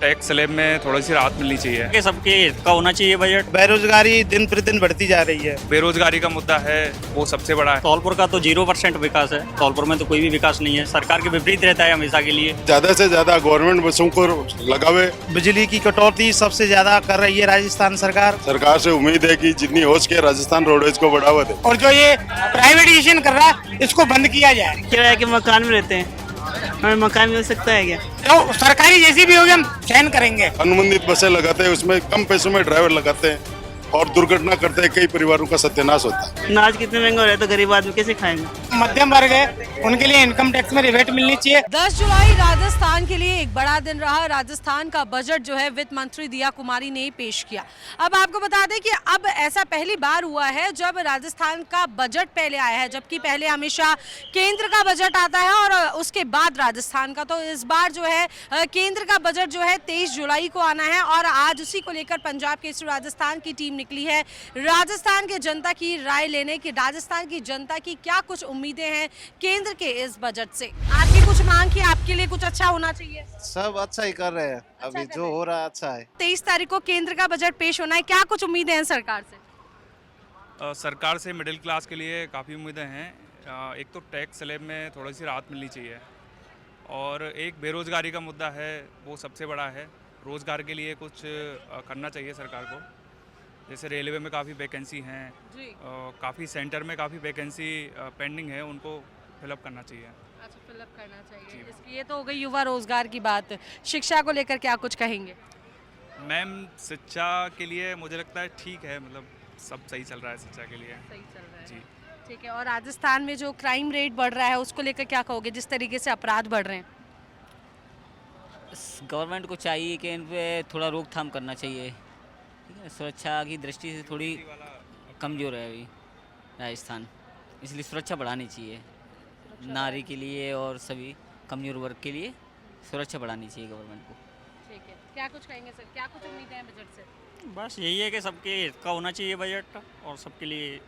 Tax slab में थोड़ी सी राहत मिलनी चाहिए। कि सबके हित का होना चाहिए बजट। बेरोजगारी दिन प्रतिदिन बढ़ती जा रही है। बेरोजगारी का मुद्दा है, वो सबसे बड़ा है। धौलपुर का तो 0% विकास है। धौलपुर में तो कोई भी विकास नहीं है। सरकार के विपरीत रहता है हमेशा के लिए। ज्यादा से ज्यादा गवर्नमेंट बसों को लगावे। बिजली की कटौती सबसे ज्यादा कर रही है राजस्थान सरकार। सरकार से उम्मीद है कि जितनी हो सके राजस्थान रोडवेज को बढ़ावा दे। और जो ये प्राइवेटाइजेशन कर रहा है इसको बंद किया जाए। किराए के मकान में रहते हैं, हमें मकान मिल सकता है क्या? तो सरकारी जैसी भी होगी हम चयन करेंगे। अनुबंधित बसें लगाते हैं, उसमें कम पैसों में ड्राइवर लगाते हैं और दुर्घटना करते हैं, कई परिवारों का सत्यानाश होता है। अनाज कितने महंगे हो रहे हैं तो गरीब आदमी कैसे खाएंगे? मध्यम वर्ग है उनके लिए इनकम टैक्स में रिबेट मिलनी चाहिए। 10 जुलाई राजस्थान के लिए एक बड़ा दिन रहा। राजस्थान का बजट जो है वित्त मंत्री दिया कुमारी ने पेश किया। अब आपको बता दें कि अब ऐसा पहली बार हुआ है जब राजस्थान का बजट पहले आया है, जबकि पहले हमेशा केंद्र का बजट आता है और उसके बाद राजस्थान का। तो इस बार जो है केंद्र का बजट जो है 23 जुलाई को आना है और आज उसी को लेकर पंजाब केसरी राजस्थान की टीम निकली है राजस्थान के जनता की राय लेने की। राजस्थान की जनता की क्या कुछ उम्मीदें हैं केंद्र के इस बजट से? आपकी कुछ मांग की आपके लिए कुछ अच्छा होना चाहिए? सब अच्छा ही कर रहे हैं, अभी कर जो रहे हैं। हो रहा है अच्छा है। 23 तारीख को केंद्र का बजट पेश होना है, क्या कुछ उम्मीदें हैं सरकार से? सरकार से मिडिल क्लास के लिए काफ़ी उम्मीदें हैं। एक तो टैक्स स्लैब में थोड़ी सी राहत मिलनी चाहिए और एक बेरोजगारी का मुद्दा है, वो सबसे बड़ा है। रोज़गार के लिए कुछ करना चाहिए सरकार को। जैसे रेलवे में काफ़ी वैकेंसी हैं, काफ़ी सेंटर में काफ़ी वैकेंसी पेंडिंग है, उनको फिलअप करना चाहिए। अच्छा, फिलअप करना चाहिए। इसकी ये तो हो गई युवा रोजगार की बात। शिक्षा को लेकर क्या कुछ कहेंगे? मैम, शिक्षा के लिए मुझे लगता है ठीक है, मतलब सब सही चल रहा है शिक्षा के लिए। सही चल रहा है जी। ठीक है। और राजस्थान में जो क्राइम रेट बढ़ रहा है उसको लेकर क्या कहोगे, जिस तरीके से अपराध बढ़ रहे हैं? गवर्नमेंट को चाहिए कि इन पे थोड़ा रोकथाम करना चाहिए। ठीक है, सुरक्षा की दृष्टि से थोड़ी कमज़ोर है अभी राजस्थान, इसलिए सुरक्षा बढ़ानी चाहिए। नारी के लिए और सभी कमज़ोर वर्ग के लिए सुरक्षा बढ़ानी चाहिए गवर्नमेंट को। ठीक है। क्या कुछ कहेंगे सर, क्या कुछ उम्मीदें हैं बजट से? बस यही है कि सबके हित का होना चाहिए बजट और सबके लिए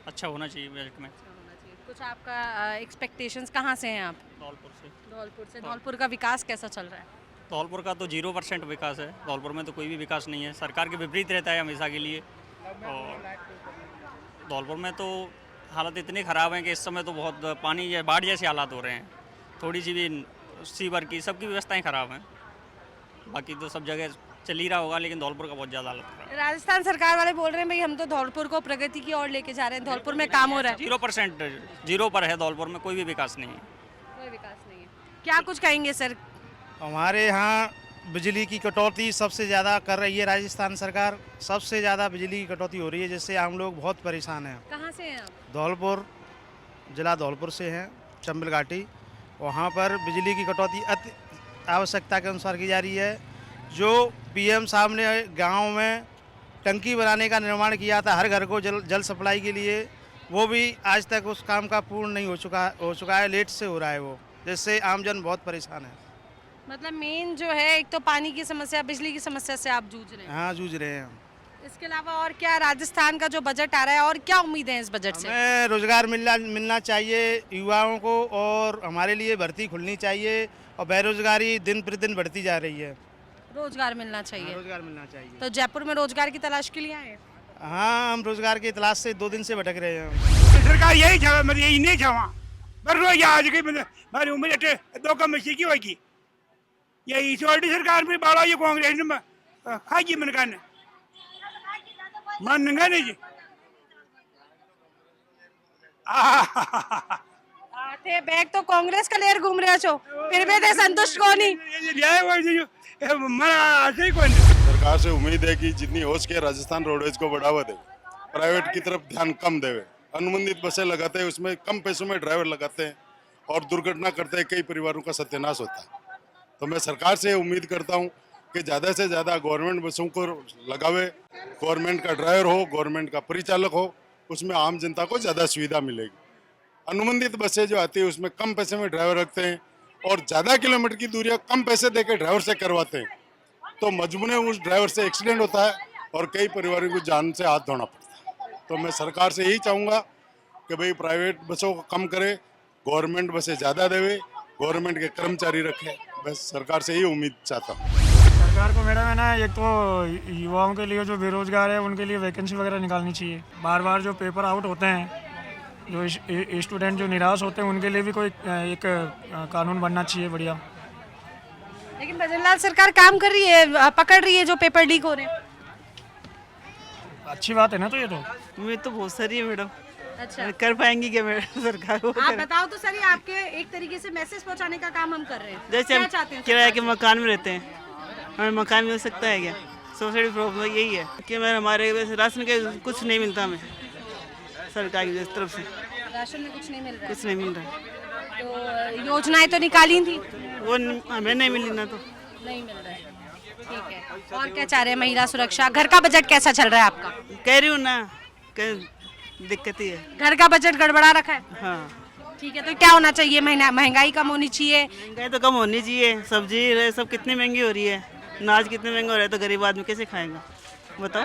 अच्छा होना चाहिए बजट में। होना चाहिए। कुछ आपका एक्सपेक्टेशंस कहाँ से हैं आप? धौलपुर से। धौलपुर से। धौलपुर का विकास कैसा चल रहा है? धौलपुर का तो 0% विकास है। धौलपुर में तो कोई भी विकास नहीं है। सरकार के विपरीत रहता है हमेशा के लिए। और धौलपुर में तो हालत इतनी ख़राब है कि इस समय तो बहुत पानी बाढ़ जैसे हालात हो रहे हैं। थोड़ी सी भी सीवर की सबकी व्यवस्थाएं ख़राब हैं। बाकी तो सब जगह चल ही रहा होगा, लेकिन धौलपुर का बहुत ज़्यादा हालत ख़राब है। राजस्थान सरकार वाले बोल रहे हैं भाई हम तो धौलपुर को प्रगति की ओर लेके जा रहे हैं, धौलपुर में काम हो रहा है। 0% 0 पर है। धौलपुर में कोई भी विकास नहीं है। कोई विकास नहीं है। क्या कुछ कहेंगे सर? हमारे यहाँ बिजली की कटौती सबसे ज़्यादा कर रही है राजस्थान सरकार। सबसे ज़्यादा बिजली की कटौती हो रही है, जिससे हम लोग बहुत परेशान हैं। कहाँ से हैं आप? धौलपुर, जिला धौलपुर से हैं, चंबल घाटी। वहाँ पर बिजली की कटौती अति आवश्यकता के अनुसार की जा रही है। जो पीएम साहब ने गाँव में टंकी बनाने का निर्माण किया था हर घर को जल सप्लाई के लिए, वो भी आज तक उस काम का पूर्ण नहीं हो चुका है, लेट से हो रहा है वो, जिससे आमजन बहुत परेशान है। मतलब मेन जो है एक तो पानी की समस्या, बिजली की समस्या से आप जूझ रहे हैं। हाँ, जूझ रहे हैं। इसके अलावा और क्या राजस्थान का जो बजट आ रहा है और क्या उम्मीदें हैं इस बजट से? हमें रोजगार मिलना चाहिए युवाओं को, और हमारे लिए भर्ती खुलनी चाहिए, और बेरोजगारी दिन प्रतिदिन बढ़ती जा रही है। रोजगार मिलना चाहिए। रोजगार मिलना चाहिए। तो जयपुर में रोजगार की तलाश के लिए आए हैं? हाँ, हम रोजगार की तलाश से 2 दिन से भटक रहे हैं। सरकार यही छावा, मतलब यही नहीं छावा पर रोज आज की हमारी उम्र दो कम की होगी। यही छोटी सरकार में बाड़ा ये कांग्रेस ने खाई मन का मन नहीं जी। थे बैग तो कांग्रेस का लेर घूम रहे छो, फिर भी थे संतुष्ट को नहीं। सरकार से उम्मीद है कि जितनी हो सके राजस्थान रोडवेज को बढ़ावा दे, प्राइवेट की तरफ ध्यान कम देवे। अनुबंधित बसें लगाते हैं, उसमें कम पैसों में ड्राइवर लगाते हैं और दुर्घटना करते हैं, कई परिवारों का सत्यानाश होता है। तो मैं सरकार से उम्मीद करता हूं कि ज़्यादा से ज़्यादा गवर्नमेंट बसों को लगावे। गवर्नमेंट का ड्राइवर हो, गवर्नमेंट का परिचालक हो, उसमें आम जनता को ज़्यादा सुविधा मिलेगी। अनुबंधित बसें जो आती है उसमें कम पैसे में ड्राइवर रखते हैं और ज़्यादा किलोमीटर की दूरियां कम पैसे देकर ड्राइवर से करवाते हैं, तो मजबूरन उस ड्राइवर से एक्सीडेंट होता है और कई परिवारों को जान से हाथ धोना पड़ता है। तो मैं सरकार से यही चाहूँगा कि भाई प्राइवेट बसों को कम करे, गवर्नमेंट बसें ज़्यादा देवे, गवर्नमेंट के कर्मचारी रखे। बस सरकार से यही उम्मीद चाहता हूँ। सरकार को मैडम है ना, एक तो युवाओं के लिए जो बेरोजगार है उनके लिए वैकेंसी वगैरह निकालनी चाहिए। बार बार जो पेपर आउट होते हैं, जो स्टूडेंट जो निराश होते हैं, उनके लिए भी कोई एक कानून बनना चाहिए बढ़िया। लेकिन भजनलाल सरकार काम कर रही है, पकड़ रही है जो पेपर लीक हो रहे हैं। अच्छी बात है ना, तो ये तो उम्मीद तो बहुत सारी है मैडम। अच्छा, कर पाएंगी क्या मैडम सरकार को? आप बताओ तो सही, आपके एक तरीके से मैसेज पहुंचाने का काम हम कर रहे हैं। जैसे क्या हम चाहते हैं किराए सरकार के मकान में रहते हैं, हमें मकान मिल सकता है क्या? सबसे बड़ी प्रॉब्लम यही है कि मैम हमारे वैसे राशन के कुछ नहीं मिलता हमें सरकार की तरफ से, से? राशन में कुछ नहीं मिल रहा है, कुछ नहीं मिल रहा। तो योजनाएं तो निकाली थी, वो हमें नहीं मिली ना, तो नहीं मिल रहा है। ठीक है, और क्या चाह रहे हैं? महिला सुरक्षा, घर का बजट कैसा चल रहा है आपका? कह रही हूँ ना, दिक्कत ही है। घर का बजट गड़बड़ा रखा है। हाँ, ठीक है, तो क्या होना चाहिए? महंगाई कम होनी चाहिए। महंगाई तो कम होनी चाहिए, सब्जी रहे सब कितनी महंगी हो रही है, अनाज कितने महंगे हो रहे हैं, तो गरीब आदमी कैसे खाएगा बताओ?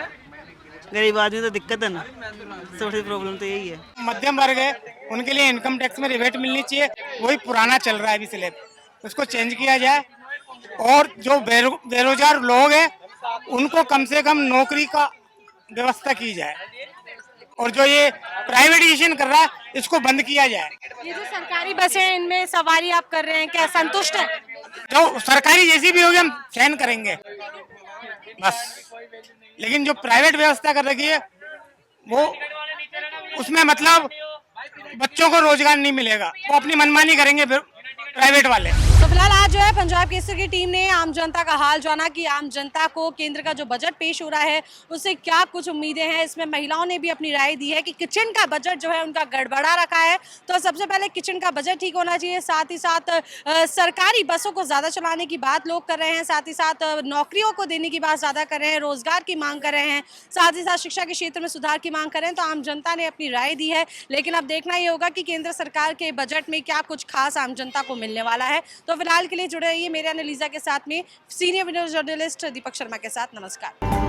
गरीब आदमी तो दिक्कत है ना, सबसे बड़ी प्रॉब्लम तो यही है। मध्यम वर्ग है, उनके लिए इनकम टैक्स में रिबेट मिलनी चाहिए। वही पुराना चल रहा है अभी स्लैब, उसको चेंज किया जाए। और जो बेरोजगार लोग हैं उनको कम से कम नौकरी का व्यवस्था की जाए, और जो ये प्राइवेटाइजेशन कर रहा है इसको बंद किया जाए। ये जो सरकारी बसें हैं, इनमें सवारी आप कर रहे हैं, क्या संतुष्ट है? जो सरकारी जैसी भी होगी हम सहन करेंगे बस, लेकिन जो प्राइवेट व्यवस्था कर रखी है वो, उसमें मतलब बच्चों को रोजगार नहीं मिलेगा, वो अपनी मनमानी करेंगे प्राइवेट वाले। तो फिलहाल आज जो है पंजाब केसरी की टीम ने आम जनता का हाल जाना कि आम जनता को केंद्र का जो बजट पेश हो रहा है उससे क्या कुछ उम्मीदें हैं। इसमें महिलाओं ने भी अपनी राय दी है कि किचन का बजट जो है उनका गड़बड़ा रखा है, तो सबसे पहले किचन का बजट ठीक होना चाहिए। साथ ही साथ सरकारी बसों को ज़्यादा चलाने की बात लोग कर रहे हैं, साथ ही साथ नौकरियों को देने की बात ज़्यादा कर रहे हैं, रोजगार की मांग कर रहे हैं, साथ ही साथ शिक्षा के क्षेत्र में सुधार की मांग कर रहे हैं। तो आम जनता ने अपनी राय दी है, लेकिन अब देखना ये होगा कि केंद्र सरकार के बजट में क्या कुछ खास आम जनता को मिलने वाला है। तो फिलहाल के लिए जुड़े रहिए मेरे एनालिजा के साथ में senior video journalist Deepak Sharma के साथ। नमस्कार।